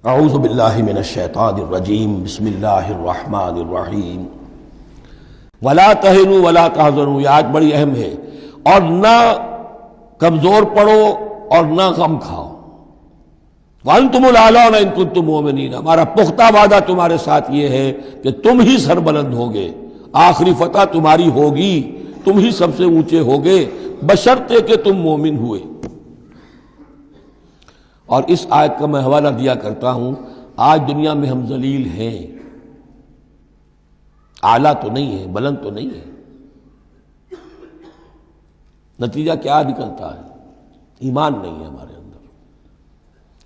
اعوذ باللہ من الشیطان الرجیم بسم اللہ الرحمن الرحیم ولا تہنوا ولا تحزنوا، یہ آیت بڑی اہم ہے، اور نہ کمزور پڑو اور نہ غم کھاؤ۔ وانتم الاعلون ان کنتم مؤمنین، ہمارا پختہ وعدہ تمہارے ساتھ یہ ہے کہ تم ہی سربلند ہوگے، آخری فتح تمہاری ہوگی، تم ہی سب سے اونچے ہوگے بشرطے کہ تم مومن ہوئے۔ اور اس آیت کا میں حوالہ دیا کرتا ہوں، آج دنیا میں ہم ذلیل ہیں، اعلیٰ تو نہیں ہے، بلند تو نہیں ہے، نتیجہ کیا نکلتا ہے؟ ایمان نہیں ہے ہمارے اندر،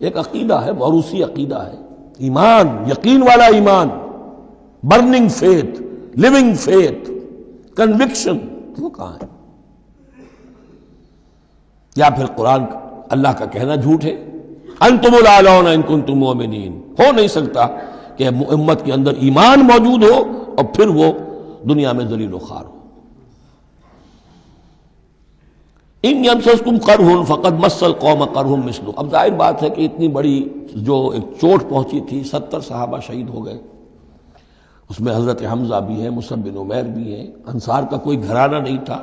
ایک عقیدہ ہے، موروثی عقیدہ ہے، ایمان، یقین والا ایمان، burning faith, living faith, conviction, وہ کہاں ہے؟ یا پھر قرآن اللہ کا کہنا جھوٹ ہے، انتم الاعلون ان کنتم مؤمنین، ہو نہیں سکتا کہ امت کے اندر ایمان موجود ہو اور پھر وہ دنیا میں ذلیل و خوار ہو۔ ان یمسسکم قرح فقد مس القوم قرح مثلہ، اب ظاہر بات ہے کہ اتنی بڑی جو ایک چوٹ پہنچی تھی، 70 صحابہ شہید ہو گئے، اس میں حضرت حمزہ بھی ہیں، مصعب بن عمیر بھی ہیں، انصار کا کوئی گھرانہ نہیں تھا۔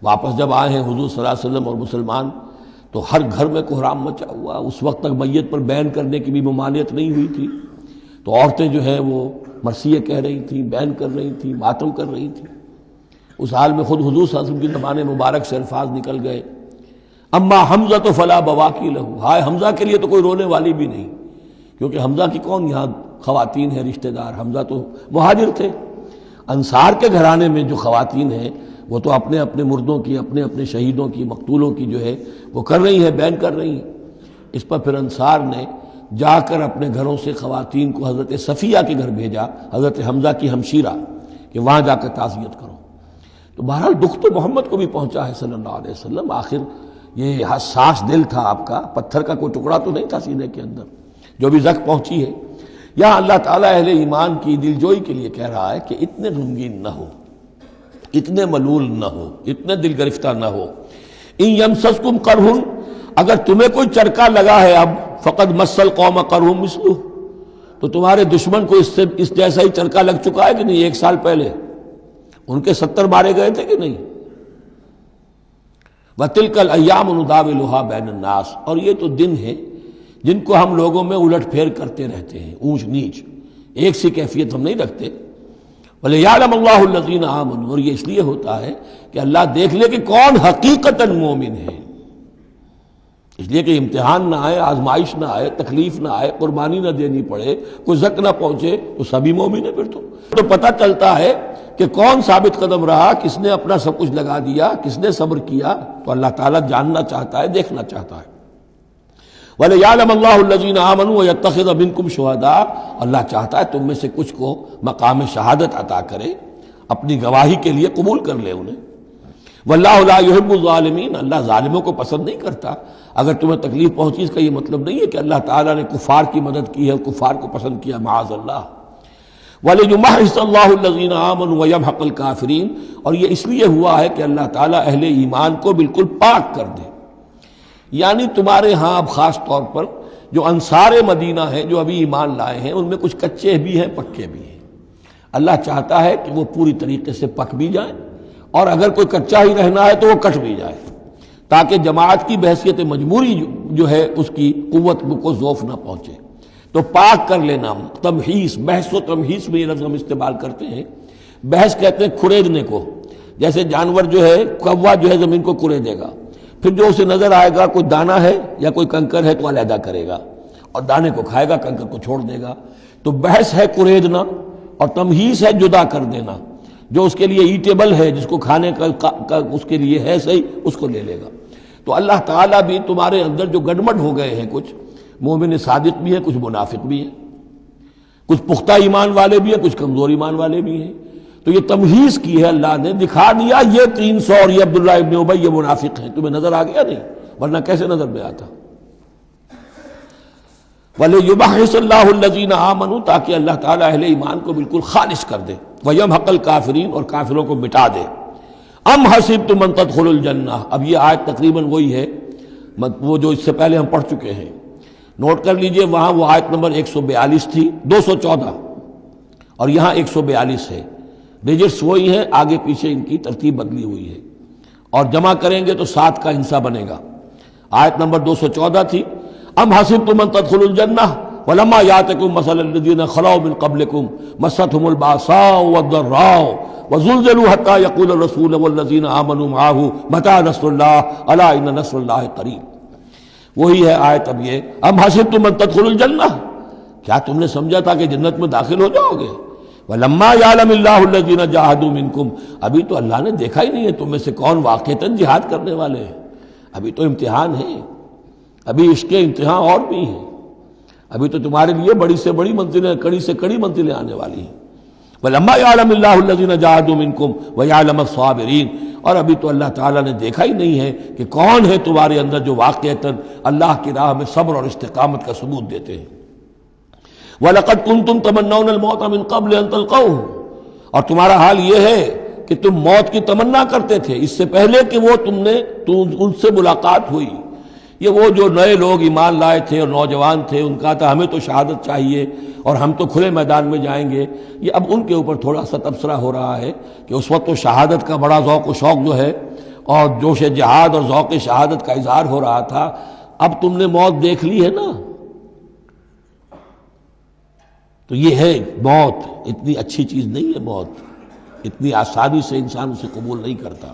واپس جب آئے ہیں حضور صلی اللہ علیہ وسلم اور مسلمان، تو ہر گھر میں کوحرام مچا ہوا، اس وقت تک میت پر بین کرنے کی بھی ممانعت نہیں ہوئی تھی، تو عورتیں جو ہیں وہ مرثیے کہہ رہی تھیں، بین کر رہی تھیں، ماتم کر رہی تھیں۔ اس حال میں خود حضور صلی اللہ علیہ وسلم کی زبان مبارک سے الفاظ نکل گئے، اما حمزہ تو فلا بواکی لہو، ہائے حمزہ کے لیے تو کوئی رونے والی بھی نہیں، کیونکہ حمزہ کی کون یہاں خواتین ہیں رشتہ دار، حمزہ تو مہاجر تھے۔ انصار کے گھرانے میں جو خواتین ہیں وہ تو اپنے اپنے مردوں کی، اپنے اپنے شہیدوں کی، مقتولوں کی جو ہے وہ کر رہی ہیں، بیان کر رہی ہیں۔ اس پر پھر انصار نے جا کر اپنے گھروں سے خواتین کو حضرت صفیہ کے گھر بھیجا، حضرت حمزہ کی ہمشیرہ، کہ وہاں جا کر تعزیت کرو۔ تو بہرحال دکھ تو محمد کو بھی پہنچا ہے صلی اللہ علیہ وسلم، آخر یہ حساس دل تھا آپ کا، پتھر کا کوئی ٹکڑا تو نہیں تھا سینے کے اندر، جو بھی زخم پہنچی ہے۔ یہاں اللہ تعالیٰ اہل ایمان کی دلجوئی کے لیے کہہ رہا ہے کہ اتنے غمگین نہ ہو، اتنے ملول نہ ہو، اتنے دل گرفتہ نہ ہو۔ ان یمسسکم قرح، اگر تمہیں کوئی چرکا لگا ہے اب، فقد مس القوم قرح مثلہ، تو تمہارے دشمن کو اس جیسا ہی چرکا لگ چکا ہے کہ نہیں؟ 1 سال پہلے ان کے 70 مارے گئے تھے کہ نہیں؟ وَتِلْكَ الْأَيَّامُ نُدَاوِلُهَا بَيْنَ النَّاسِ، اور یہ تو دن ہیں جن کو ہم لوگوں میں الٹ پھیر کرتے رہتے ہیں، اونچ نیچ، ایک سی کیفیت ہم نہیں رکھتے۔ وَلِيَعْلَمَ اللَّهُ الَّذِينَ آمَنُوا، اور یہ اس لیے ہوتا ہے کہ اللہ دیکھ لے کہ کون حقیقتاً مومن ہے، اس لیے کہ امتحان نہ آئے، آزمائش نہ آئے، تکلیف نہ آئے، قربانی نہ دینی پڑے، کوئی زک نہ پہنچے، تو سبھی مومن ہیں۔ پھر تو پتہ چلتا ہے کہ کون ثابت قدم رہا، کس نے اپنا سب کچھ لگا دیا، کس نے صبر کیا۔ تو اللہ تعالیٰ جاننا چاہتا ہے، دیکھنا چاہتا ہے۔ وَلِيَعْلَمَ اللَّهُ الَّذِينَ آمَنُوا وَيَتَّخِذَ مِنكُمْ شُهَدَاءَ، اللہ چاہتا ہے تم میں سے کچھ کو مقام شہادت عطا کرے، اپنی گواہی کے لیے قبول کر لے انہیں۔ وَاللَّهُ لَا يُحِبُّ الظَّالِمِينَ، اللہ ظالموں کو پسند نہیں کرتا۔ اگر تمہیں تکلیف پہنچی اس کا یہ مطلب نہیں ہے کہ اللہ تعالیٰ نے کفار کی مدد کی ہے، کفار کو پسند کیا، معاذ اللہ۔ وَلِيُمَحِّصَ اللَّهُ الَّذِينَ آمَنُوا وَيَمْحَقَ الْكَافِرِينَ، اور یہ اس لیے ہوا ہے کہ اللہ تعالیٰ اہل ایمان کو بالکل پاک کر دے۔ یعنی تمہارے ہاں اب خاص طور پر جو انصار مدینہ ہیں، جو ابھی ایمان لائے ہیں، ان میں کچھ کچے بھی ہیں، پکے بھی ہیں۔ اللہ چاہتا ہے کہ وہ پوری طریقے سے پک بھی جائیں، اور اگر کوئی کچا ہی رہنا ہے تو وہ کٹ بھی جائے، تاکہ جماعت کی بحثیت مجموعی جو ہے اس کی قوت کو ضعف نہ پہنچے۔ تو پاک کر لینا، تمحیص، بحث و تمحیص میں یہ لفظ ہم استعمال کرتے ہیں۔ بحث کہتے ہیں کھریدنے کو، جیسے جانور جو ہے، کوا جو ہے زمین کو کھریدے گا، پھر جو اسے نظر آئے گا کوئی دانہ ہے یا کوئی کنکر ہے تو علیحدہ کرے گا، اور دانے کو کھائے گا، کنکر کو چھوڑ دے گا۔ تو بحث ہے کھریدنا، اور تمحیص ہے جدا کر دینا۔ جو اس کے لیے ایٹیبل ہے، جس کو کھانے کا اس کے لیے ہے صحیح، اس کو لے لے گا۔ تو اللہ تعالیٰ بھی تمہارے اندر جو گڑبڑ ہو گئے ہیں، کچھ مومن صادق بھی ہیں، کچھ منافق بھی ہیں، کچھ پختہ ایمان والے بھی ہیں، کچھ کمزور ایمان والے بھی ہیں، تو یہ تمحیص کی ہے اللہ نے، دکھا دیا یہ 300 اور یہ عبداللہ ابن ابی یہ منافق ہیں، تمہیں نظر آ گیا نہیں؟ ورنہ کیسے نظر میں آتا؟ وَلِيُمَحِّصَ اللَّهُ الَّذِينَ آمَنُوا، تاکہ اللہ تعالیٰ اہل ایمان کو بالکل خالص کر دے، وَيَمْحَقَ الْكَافِرِينَ، اور کافروں کو مٹا دے۔ ام حسبتم ان تدخلوا الجنہ، اب یہ آیت تقریباً وہی ہے وہ جو اس سے پہلے ہم پڑھ چکے ہیں۔ نوٹ کر لیجئے، وہاں وہ آیت نمبر 142 تھی، 214 اور یہاں 142 ہے، ڈیجٹس وہی ہیں، آگے پیچھے ان کی ترتیب بدلی ہوئی ہے، اور جمع کریں گے تو 7 کا حصہ بنے گا۔ آیت نمبر 214 تھی، ام حسبتم ان تدخلوا الجنہ ولما یاتکم مثل الذین خلوا من قبلکم مستهم الباساء والضراء وزلزلوا حتى يقول الرسول والذین آمنوا معه متى نصر اللہ الا ان نصر اللہ قریب۔ وہی ہے آیت اب یہ، ام حسبتم ان تدخلوا الجنہ، کیا تم نے سمجھا تھا کہ جنت میں داخل ہو جاؤ گے؟ وَلَمَّا يَعْلَمِ اللَّهُ الَّذِينَ جَاهَدُوا مِنْكُمْ، ابھی تو اللہ نے دیکھا ہی نہیں ہے تم میں سے کون واقعتاً جہاد کرنے والے ہیں، ابھی تو امتحان ہے، ابھی اس کے امتحان اور بھی ہیں، ابھی تو تمہارے لیے بڑی سے بڑی منزلیں، کڑی سے کڑی منزلیں آنے والی ہیں۔ وَلَمَّا يَعْلَمِ اللَّهُ الَّذِينَ جَاهَدُوا مِنْكُمْ وَيَعْلَمَ الصَّابِرِينَ، اور ابھی تو اللہ تعالیٰ نے دیکھا ہی نہیں ہے کہ کون ہے تمہارے اندر جو واقعتاً اللہ کی راہ میں صبر اور استقامت کا ثبوت دیتے ہیں۔ وَلَقَدْ كُنْتُمْ تَمَنَّوْنَ الْمَوْتَ مِنْ قَبْلِ أَنْ تَلْقَوْهُ، اور تمہارا حال یہ ہے کہ تم موت کی تمنا کرتے تھے اس سے پہلے کہ وہ ان سے ملاقات ہوئی۔ یہ وہ جو نئے لوگ ایمان لائے تھے اور نوجوان تھے، ان کا تھا ہمیں تو شہادت چاہیے اور ہم تو کھلے میدان میں جائیں گے، یہ اب ان کے اوپر تھوڑا سا تبصرہ ہو رہا ہے کہ اس وقت تو شہادت کا بڑا ذوق و شوق جو ہے اور جوش جہاد اور ذوق شہادت کا اظہار ہو رہا تھا، اب تم نے موت دیکھ لی ہے نا، تو یہ ہے موت، اتنی اچھی چیز نہیں ہے موت، اتنی آسانی سے انسان اسے قبول نہیں کرتا۔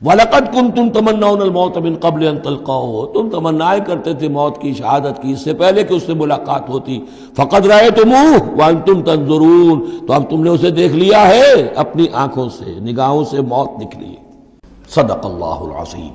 وَلَقَدْ كُنْتُمْ تَمَنَّوْنَ الْمَوْتَ مِنْ قَبْلِ أَنْ تَلْقَوْهُ، تم تمنائے کرتے تھے موت کی، شہادت کی، اس سے پہلے کہ اس سے ملاقات ہوتی۔ فَقَدْ رَأَيْتُمُوهُ وَأَنْتُمْ تَنْظُرُونَ، تو اب تم نے اسے دیکھ لیا ہے اپنی آنکھوں سے، نگاہوں سے موت نکلی۔ صدق اللہ العظیم۔